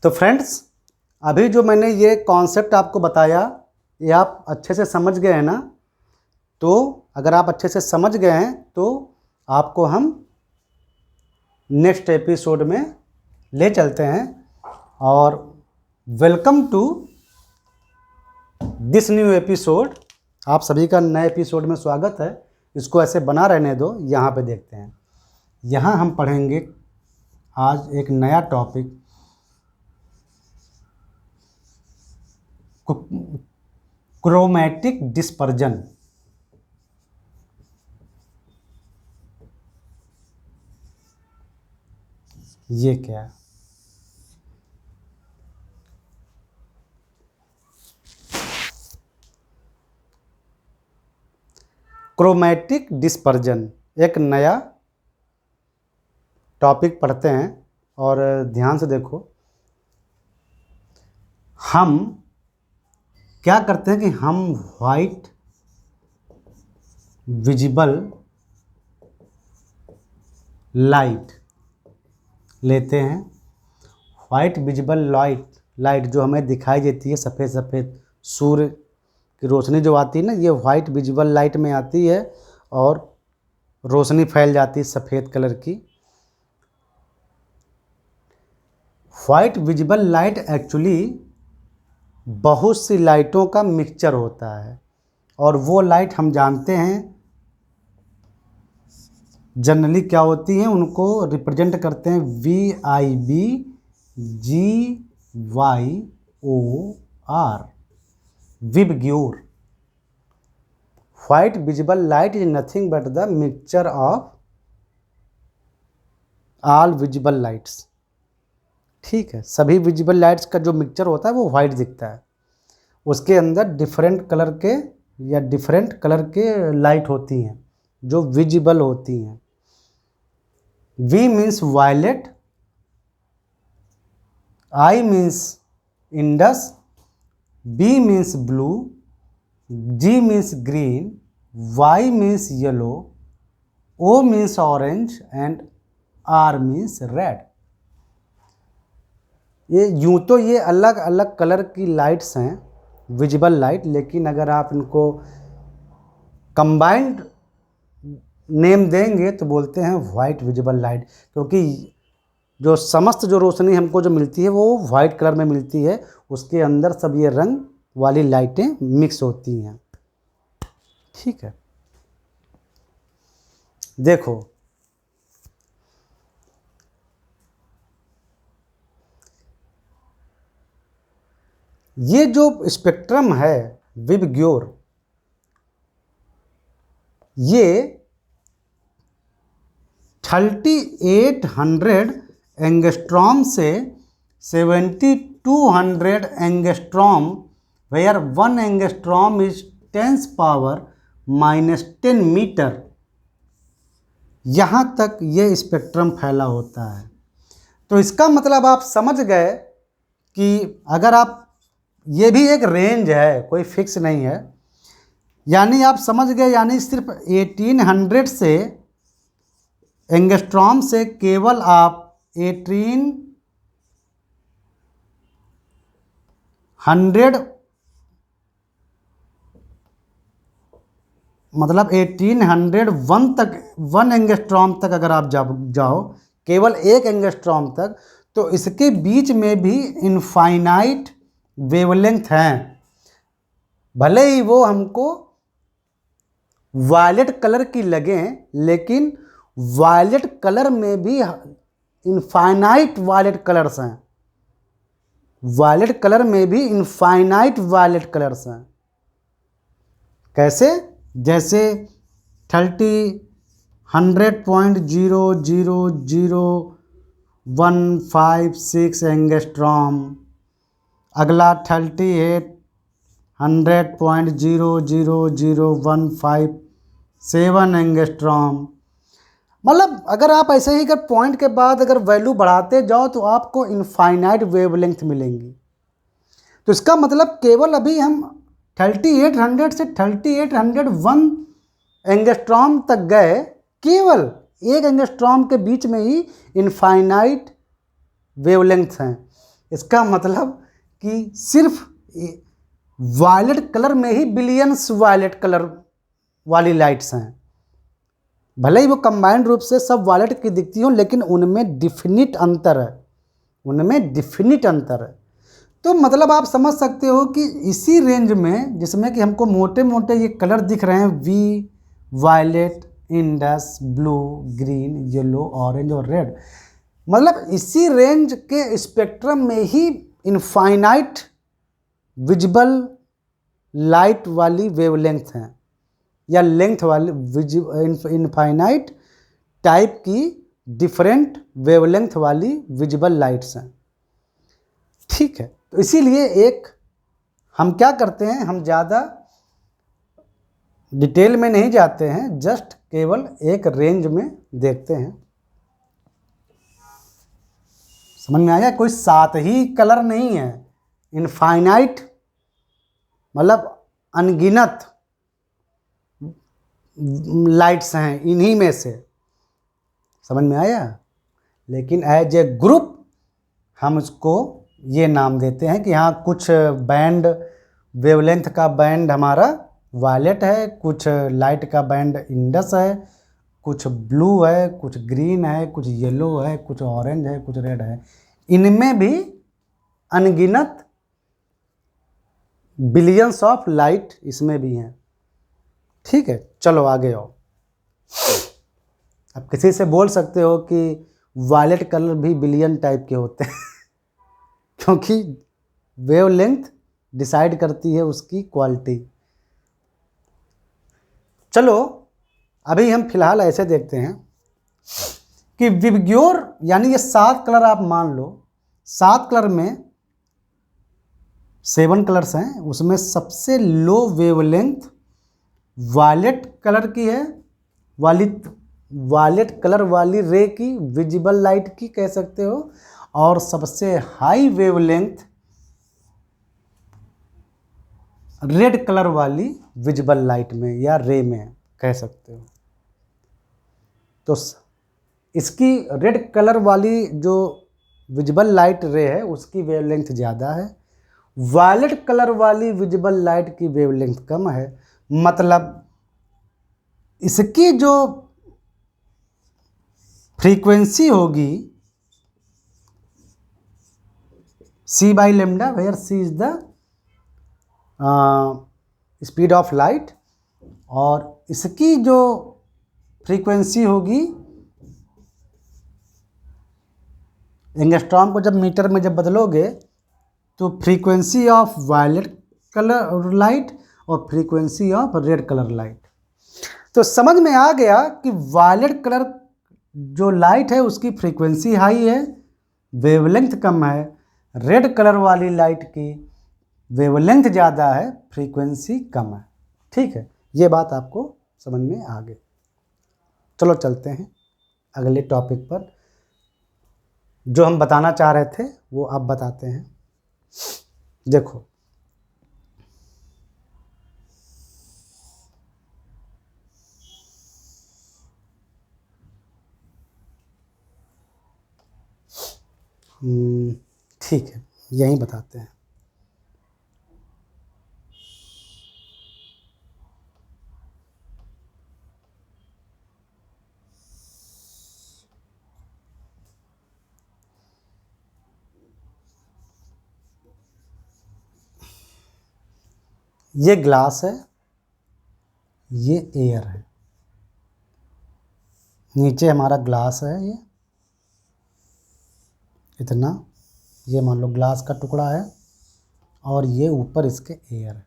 तो फ्रेंड्स, अभी जो मैंने ये कॉन्सेप्ट आपको बताया ये आप अच्छे से समझ गए हैं ना। तो अगर आप अच्छे से समझ गए हैं तो आपको हम नेक्स्ट एपिसोड में ले चलते हैं। और welcome to this new episode. आप सभी का नए एपिसोड में स्वागत है। इसको ऐसे बना रहने दो। यहाँ पे देखते हैं, यहाँ हम पढ़ेंगे आज एक नया टॉपिक, क्रोमैटिक डिस्पर्जन। ये क्या है? क्रोमैटिक डिस्पर्जन एक नया टॉपिक पढ़ते हैं और ध्यान से देखो। हम क्या करते हैं कि हम वाइट विजिबल लाइट लेते हैं। वाइट विजिबल लाइट जो हमें दिखाई देती है, सफ़ेद सफ़ेद सूर्य की रोशनी जो आती है ना, ये वाइट विजिबल लाइट में आती है और रोशनी फैल जाती है सफ़ेद कलर की। वाइट विजिबल लाइट एक्चुअली बहुत सी लाइटों का मिक्सचर होता है और वो लाइट हम जानते हैं जनरली क्या होती हैं, उनको रिप्रेजेंट करते हैं VIBGYOR, VIBGYOR. White visible light is nothing but the mixture of all visible lights. ठीक है, सभी विजिबल लाइट्स का जो मिक्सचर होता है वो वाइट दिखता है। उसके अंदर डिफरेंट कलर के लाइट होती हैं जो विजिबल होती हैं। V means violet, I means indigo, B means blue, G means green, Y means yellow, O means orange and R means red. ये यूँ तो ये अलग अलग कलर की लाइट्स हैं, विजिबल लाइट, लेकिन अगर आप इनको कंबाइंड नेम देंगे तो बोलते हैं वाइट विजिबल लाइट, क्योंकि जो समस्त जो रोशनी हमको जो मिलती है वो वाइट कलर में मिलती है। उसके अंदर सब ये रंग वाली लाइटें मिक्स होती हैं। ठीक है, देखो ये जो स्पेक्ट्रम है विबग्योर, ये 3800 एंगस्ट्रॉम से 7200 angstrom, where 1 angstrom is 10⁻⁻10 metre, यहाँ तक ये स्पेक्ट्रम फैला होता है। तो इसका मतलब आप समझ गए कि अगर आप, ये भी एक रेंज है, कोई फिक्स नहीं है, यानी आप समझ गए, यानी सिर्फ 1800 से एंगस्ट्रॉम से केवल आप 1800 मतलब 1801 तक, 1 एंगस्ट्रॉम तक अगर आप जाओ केवल 1 एंगस्ट्रॉम तक, तो इसके बीच में भी इनफाइनाइट वेवलेंथ हैं। भले ही वो हमको वायलेट कलर की लगें, लेकिन वायलेट कलर में भी इनफाइनाइट वायलेट कलर्स हैं। वायलेट कलर में भी इनफाइनाइट वायलेट कलर्स हैं। कैसे? जैसे 100.0000156 एंगस्ट्रॉम, अगला 3800.0000157 एंगस्ट्रॉम। मतलब अगर आप ऐसे ही अगर पॉइंट के बाद अगर वैल्यू बढ़ाते जाओ तो आपको इनफाइनाइट वेवलेंथ मिलेंगी। तो इसका मतलब केवल अभी हम 3800 से 3801 एंगस्ट्रॉम तक गए, केवल 1 एंगस्ट्रॉम के बीच में ही इनफाइनाइट वेवलेंथ हैं। इसका मतलब कि सिर्फ वायलेट कलर में ही बिलियंस वायलेट कलर वाली लाइट्स हैं। भले ही वो कंबाइंड रूप से सब वायलेट की दिखती हों, लेकिन उनमें डिफिनिट अंतर है, उनमें डिफिनिट अंतर है। तो मतलब आप समझ सकते हो कि इसी रेंज में जिसमें कि हमको मोटे मोटे ये कलर दिख रहे हैं, V, violet, indigo, blue, green, yellow, orange और रेड, मतलब इसी रेंज के स्पेक्ट्रम में ही इनफाइनाइट विजिबल लाइट वाली वेवलेंथ हैं, या लेंथ वाली इनफाइनाइट टाइप की डिफरेंट वेवलेंथ वाली विजिबल लाइट्स हैं। ठीक है, तो इसीलिए एक हम क्या करते हैं, हम ज़्यादा डिटेल में नहीं जाते हैं, जस्ट केवल एक रेंज में देखते हैं। समझ में आया? कोई 7 ही कलर नहीं है, इनफाइनाइट मतलब अनगिनत लाइट्स हैं इन्हीं में से। समझ में आया? लेकिन एज ए ग्रुप हम उसको ये नाम देते हैं कि हाँ कुछ बैंड वेवलेंथ का बैंड हमारा वायलेट है, कुछ लाइट का बैंड इंडस है, कुछ ब्लू है, कुछ ग्रीन है, कुछ येलो है, कुछ ऑरेंज है, कुछ रेड है। इनमें भी अनगिनत बिलियंस ऑफ लाइट इसमें भी हैं। ठीक है, चलो आगे आओ। अब किसी से बोल सकते हो कि वायलेट कलर भी बिलियन टाइप के होते हैं क्योंकि वेवलेंथ डिसाइड करती है उसकी क्वालिटी। चलो अभी हम फिलहाल ऐसे देखते हैं कि विबग्योर यानी ये 7 कलर आप मान लो, 7 कलर में 7 कलर्स हैं, उसमें सबसे लो वेवलेंथ वायलेट कलर की है, वायलेट कलर वाली रे की, विजिबल लाइट की कह सकते हो, और सबसे हाई वेवलेंथ रेड कलर वाली विजिबल लाइट में या रे में कह सकते हो। तो इसकी रेड कलर वाली जो विजिबल लाइट रे है उसकी वेवलेंथ ज़्यादा है, वायलेट कलर वाली विजिबल लाइट की वेवलेंथ कम है। मतलब इसकी जो फ्रीक्वेंसी होगी c by lambda, where c is the speed of light, और इसकी जो फ्रीक्वेंसी होगी, एंगस्ट्रॉम को जब मीटर में जब बदलोगे तो frequency of violet colour light और frequency of red colour light. तो समझ में आ गया कि वायलेट कलर जो लाइट है उसकी फ्रीक्वेंसी हाई है, वेवलेंथ कम है, रेड कलर वाली लाइट की वेवलेंथ ज़्यादा है, फ्रीक्वेंसी कम है। ठीक है, ये बात आपको समझ में आ गई। चलो चलते हैं अगले टॉपिक पर। जो हम बताना चाह रहे थे वो अब बताते हैं। देखो ठीक है, यहीं बताते हैं। ये ग्लास है, ये एयर है, नीचे हमारा ग्लास है, ये इतना, ये मान लो ग्लास का टुकड़ा है, और ये ऊपर इसके एयर है।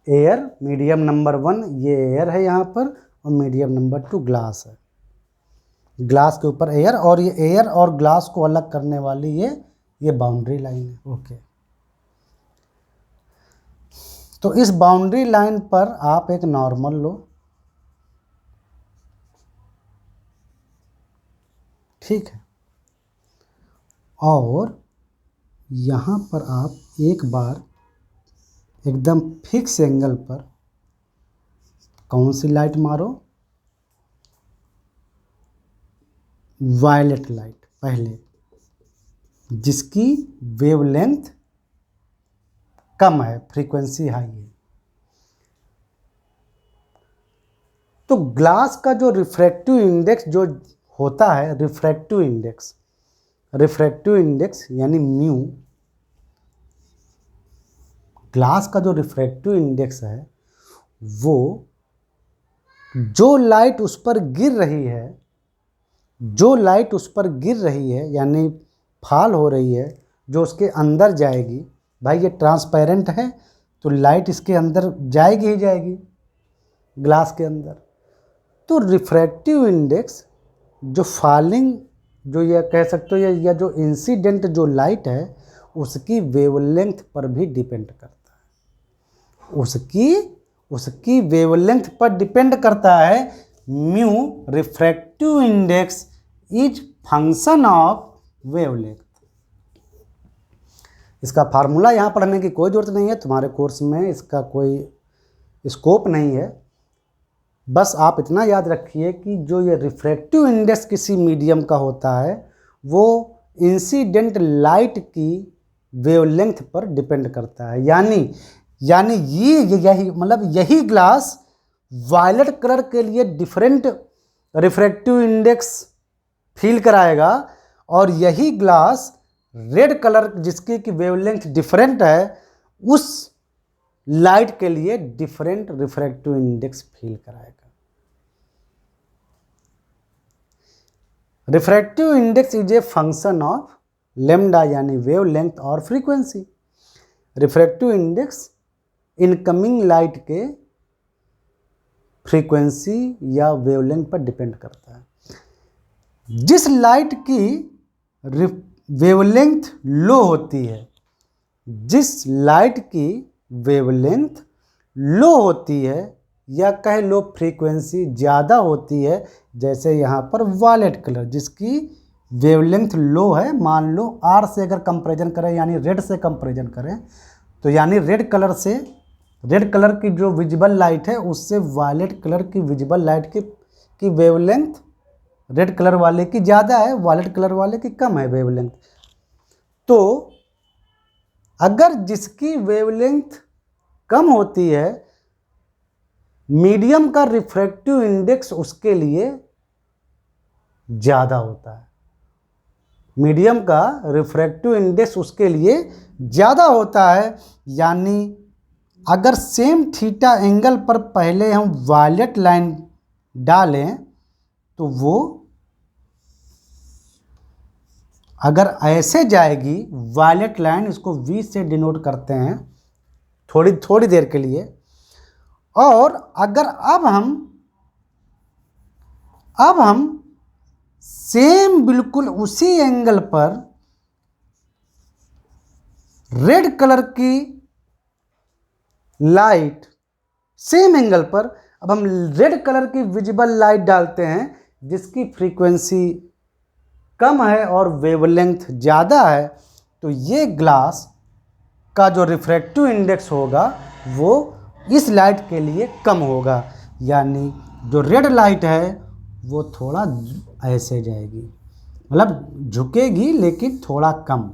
एयर मीडियम नंबर 1 ये एयर है यहाँ पर, और मीडियम नंबर 2 ग्लास है। ग्लास के ऊपर एयर, और ये एयर और ग्लास को अलग करने वाली ये बाउंड्री लाइन है। ओके, तो इस बाउंड्री लाइन पर आप एक नॉर्मल लो, ठीक है, और यहाँ पर आप एक बार एकदम फिक्स एंगल पर कौन सी लाइट मारो, वायलेट लाइट पहले, जिसकी वेवलेंथ कम है, फ्रीक्वेंसी हाई है। तो ग्लास का जो रिफ्रैक्टिव इंडेक्स जो होता है, रिफ्रैक्टिव इंडेक्स यानी म्यू, ग्लास का जो रिफ्रैक्टिव इंडेक्स है वो जो लाइट उस पर गिर रही है यानी फॉल हो रही है, जो उसके अंदर जाएगी, भाई ये ट्रांसपेरेंट है तो लाइट इसके अंदर जाएगी ही जाएगी ग्लास के अंदर। तो रिफ्रैक्टिव इंडेक्स जो फॉलिंग, जो ये कह सकते हो या जो इंसिडेंट जो लाइट है उसकी वेवलेंथ पर भी डिपेंड करता है, उसकी वेवलेंथ पर डिपेंड करता है। Mu refractive index is function of wavelength. इसका फार्मूला यहाँ पढ़ने की कोई ज़रूरत नहीं है, तुम्हारे कोर्स में इसका कोई स्कोप नहीं है। बस आप इतना याद रखिए कि जो ये रिफ्रैक्टिव इंडेक्स किसी मीडियम का होता है वो इंसिडेंट लाइट की वेवलेंथ पर डिपेंड करता है। यानी यही ग्लास वायलेट कलर के लिए डिफरेंट रिफ्रैक्टिव इंडेक्स फील कराएगा और यही ग्लास रेड कलर जिसकी की वेवलेंथ डिफरेंट है उस लाइट के लिए डिफरेंट रिफ्रैक्टिव इंडेक्स फील कराएगा। Refractive index is a function of lambda यानी वेवलेंथ और frequency. Refractive index incoming light के फ्रीक्वेंसी या वेवलेंथ पर डिपेंड करता है। जिस लाइट की वेवलेंथ लो होती है, जिस लाइट की वेवलेंथ लो होती है या कह लो फ्रीक्वेंसी ज़्यादा होती है, जैसे यहाँ पर वायलेट कलर जिसकी वेवलेंथ लो है, मान लो आर से अगर कंपैरिजन करें यानी रेड से कंपैरिजन करें तो यानी रेड कलर की जो विजिबल लाइट है उससे वायलेट कलर की विजिबल लाइट की वेवलेंथ रेड कलर वाले की ज़्यादा है, वायलेट कलर वाले की कम है वेवलेंथ। तो अगर जिसकी वेवलेंथ कम होती है, मीडियम का रिफ्रैक्टिव इंडेक्स उसके लिए ज़्यादा होता है, मीडियम का रिफ्रैक्टिव इंडेक्स उसके लिए ज़्यादा होता है। यानी अगर सेम थीटा एंगल पर पहले हम वायलेट लाइन डालें तो वो अगर ऐसे जाएगी वायलेट लाइन, इसको V से डिनोट करते हैं थोड़ी देर के लिए, और अगर अब हम सेम बिल्कुल उसी एंगल पर रेड कलर की लाइट, सेम एंगल पर अब हम रेड कलर की विजिबल लाइट डालते हैं जिसकी फ्रीक्वेंसी कम है और वेवलेंथ ज़्यादा है, तो ये ग्लास का जो रिफ्रैक्टिव इंडेक्स होगा वो इस लाइट के लिए कम होगा। यानी जो रेड लाइट है वो थोड़ा ऐसे जाएगी, मतलब झुकेगी लेकिन थोड़ा कम।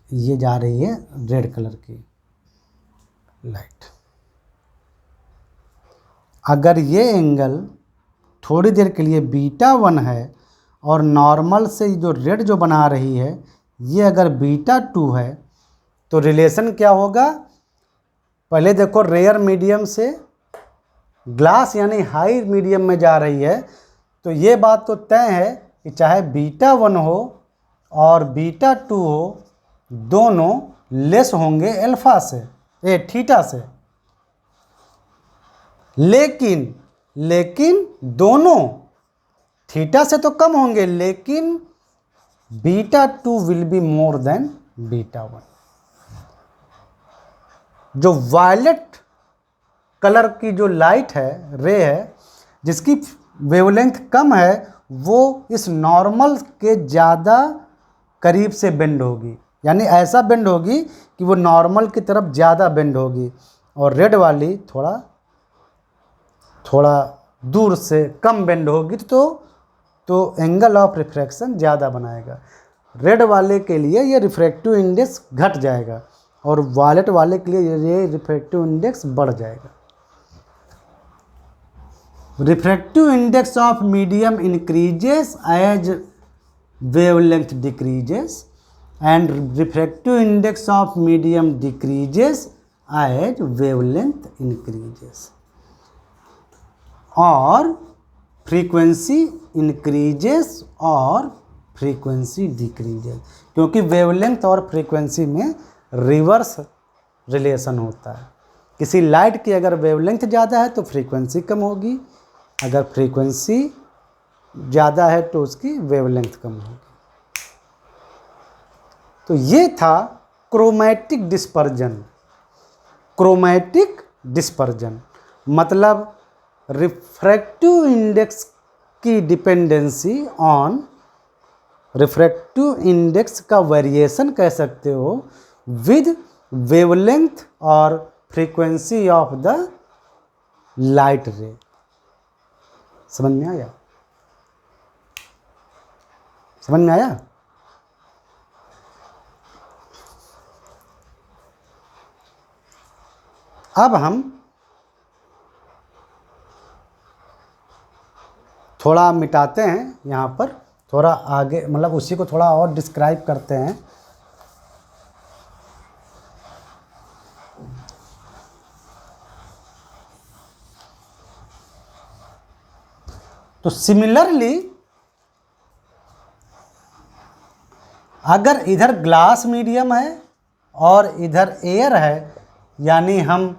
ये जा रही है रेड कलर की लाइट। अगर ये एंगल थोड़ी देर के लिए β1 है और नॉर्मल से जो रेड जो बना रही है ये अगर β2 है तो रिलेशन क्या होगा? पहले देखो, रेयर मीडियम से ग्लास यानी हाई मीडियम में जा रही है, तो ये बात तो तय है कि चाहे β1 हो और β2 हो, दोनों लेस होंगे अल्फा से, थीटा से। लेकिन दोनों थीटा से तो कम होंगे, लेकिन β2 विल बी मोर देन β1। जो वायलेट कलर की जो लाइट है, रे है, जिसकी वेवलेंथ कम है, वो इस नॉर्मल के ज़्यादा करीब से बेंड होगी, यानी ऐसा बेंड होगी कि वो नॉर्मल की तरफ ज़्यादा बेंड होगी, और रेड वाली थोड़ा थोड़ा दूर से कम बेंड होगी तो एंगल ऑफ रिफ्रैक्शन ज़्यादा बनाएगा। रेड वाले के लिए ये रिफ्रैक्टिव इंडेक्स घट जाएगा और वायलेट वाले के लिए ये रिफ्रैक्टिव इंडेक्स बढ़ जाएगा। Refractive index of medium increases as wavelength decreases and refractive index of medium decreases as wavelength increases, और फ्रीक्वेंसी इंक्रीजेस और फ्रीक्वेंसी डिक्रीजेस, क्योंकि वेवलेंथ और फ्रीक्वेंसी में रिवर्स रिलेशन होता है। किसी लाइट की अगर वेवलेंथ ज़्यादा है तो फ्रीक्वेंसी कम होगी, अगर फ्रीक्वेंसी ज़्यादा है तो उसकी वेवलेंथ कम होगी। तो ये था क्रोमैटिक डिस्पर्जन। क्रोमैटिक डिस्पर्जन मतलब रिफ्रैक्टिव इंडेक्स की डिपेंडेंसी ऑन, रिफ्रैक्टिव इंडेक्स का वेरिएशन कह सकते हो विद वेवलेंथ और फ्रीक्वेंसी ऑफ द लाइट रे। समझ में आया? समझ में आया? अब हम थोड़ा मिटाते हैं यहाँ पर, थोड़ा आगे मतलब उसी को थोड़ा और डिस्क्राइब करते हैं। तो सिमिलरली अगर इधर ग्लास मीडियम है और इधर एयर है, यानी हम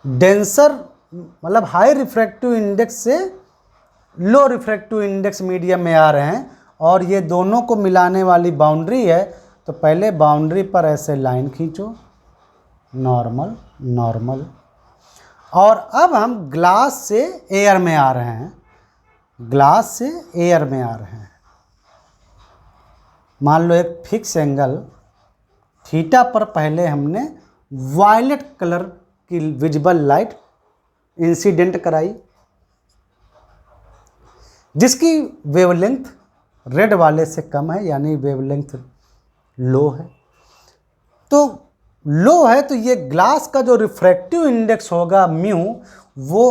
डेंसर मतलब हाई रिफ्रैक्टिव इंडेक्स से लो रिफ्रैक्टिव इंडेक्स मीडियम में आ रहे हैं और ये दोनों को मिलाने वाली बाउंड्री है, तो पहले बाउंड्री पर ऐसे लाइन खींचो, नॉर्मल नॉर्मल, और अब हम ग्लास से एयर में आ रहे हैं, ग्लास से एयर में आ रहे हैं। मान लो एक फिक्स एंगल थीटा पर पहले हमने वायलेट कलर की विजिबल लाइट इंसिडेंट कराई, जिसकी वेवलेंथ रेड वाले से कम है, यानी वेवलेंथ लो है। तो लो है तो ये ग्लास का जो रिफ्रैक्टिव इंडेक्स होगा म्यू, वो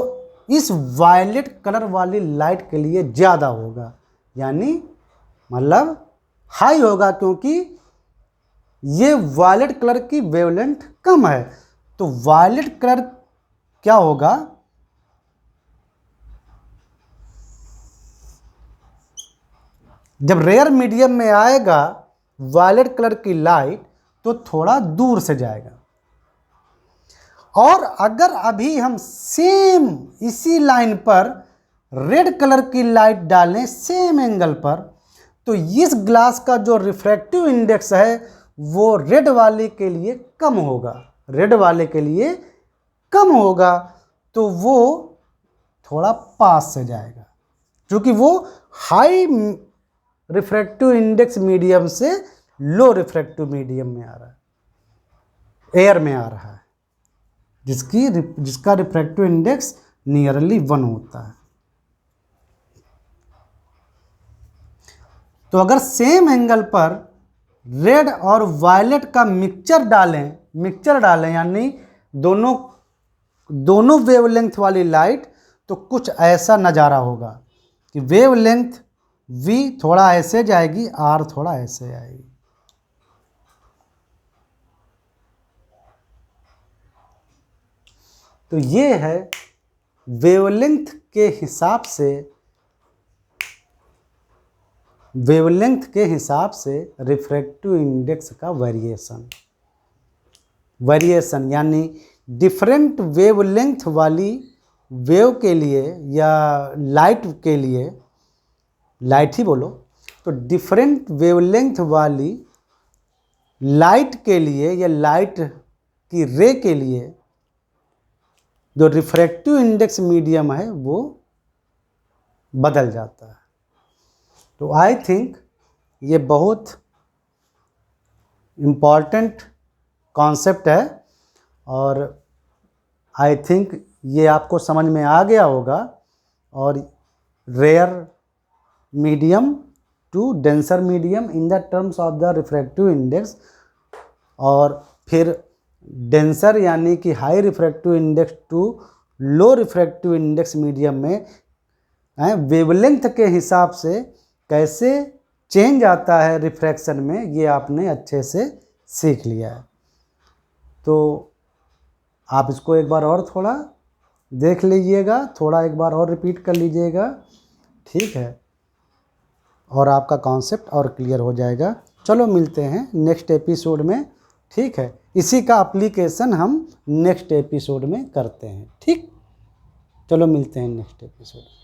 इस वायलेट कलर वाली लाइट के लिए ज़्यादा होगा, यानी मतलब हाई होगा, क्योंकि ये वायलेट कलर की वेवलेंथ कम है। तो वायलेट कलर क्या होगा, जब रेयर मीडियम में आएगा वायलेट कलर की लाइट तो थोड़ा दूर से जाएगा, और अगर अभी हम सेम इसी लाइन पर रेड कलर की लाइट डालें सेम एंगल पर, तो इस ग्लास का जो रिफ्रैक्टिव इंडेक्स है वो रेड वाले के लिए कम होगा, रेड वाले के लिए कम होगा, तो वो थोड़ा पास से जाएगा, क्योंकि वो हाई रिफ्रैक्टिव इंडेक्स मीडियम से लो रिफ्रैक्टिव मीडियम में आ रहा है, एयर में आ रहा है, जिसका रिफ्रैक्टिव इंडेक्स नियरली 1 होता है। तो अगर सेम एंगल पर रेड और वायलेट का मिक्सचर डालें यानी दोनों वेवलेंथ वाली लाइट, तो कुछ ऐसा नज़ारा होगा कि वेवलेंथ V थोड़ा ऐसे जाएगी, R थोड़ा ऐसे आएगी। तो ये है वेवलेंथ के हिसाब से रिफ्रैक्टिव इंडेक्स का वेरिएशन, यानी डिफरेंट वेवलेंथ वाली वेव के लिए या लाइट के लिए, लाइट ही बोलो, तो डिफरेंट वेवलेंथ वाली लाइट के लिए या लाइट की रे के लिए जो रिफ्रैक्टिव इंडेक्स मीडियम है वो बदल जाता है। तो आई थिंक ये बहुत इम्पॉर्टेंट कॉन्सेप्ट है, और आई थिंक ये आपको समझ में आ गया होगा। और rare medium to denser medium in the terms of the refractive index, और फिर डेंसर यानी कि high refractive index to low refractive index medium में वेवलेंथ के हिसाब से कैसे चेंज आता है रिफ्रैक्शन में, ये आपने अच्छे से सीख लिया है। तो आप इसको एक बार और थोड़ा देख लीजिएगा, थोड़ा एक बार और रिपीट कर लीजिएगा, ठीक है, और आपका कॉन्सेप्ट और क्लियर हो जाएगा। चलो मिलते हैं नेक्स्ट एपिसोड में, ठीक है। इसी का एप्लीकेशन हम नेक्स्ट एपिसोड में करते हैं, ठीक। चलो मिलते हैं नेक्स्ट एपिसोड।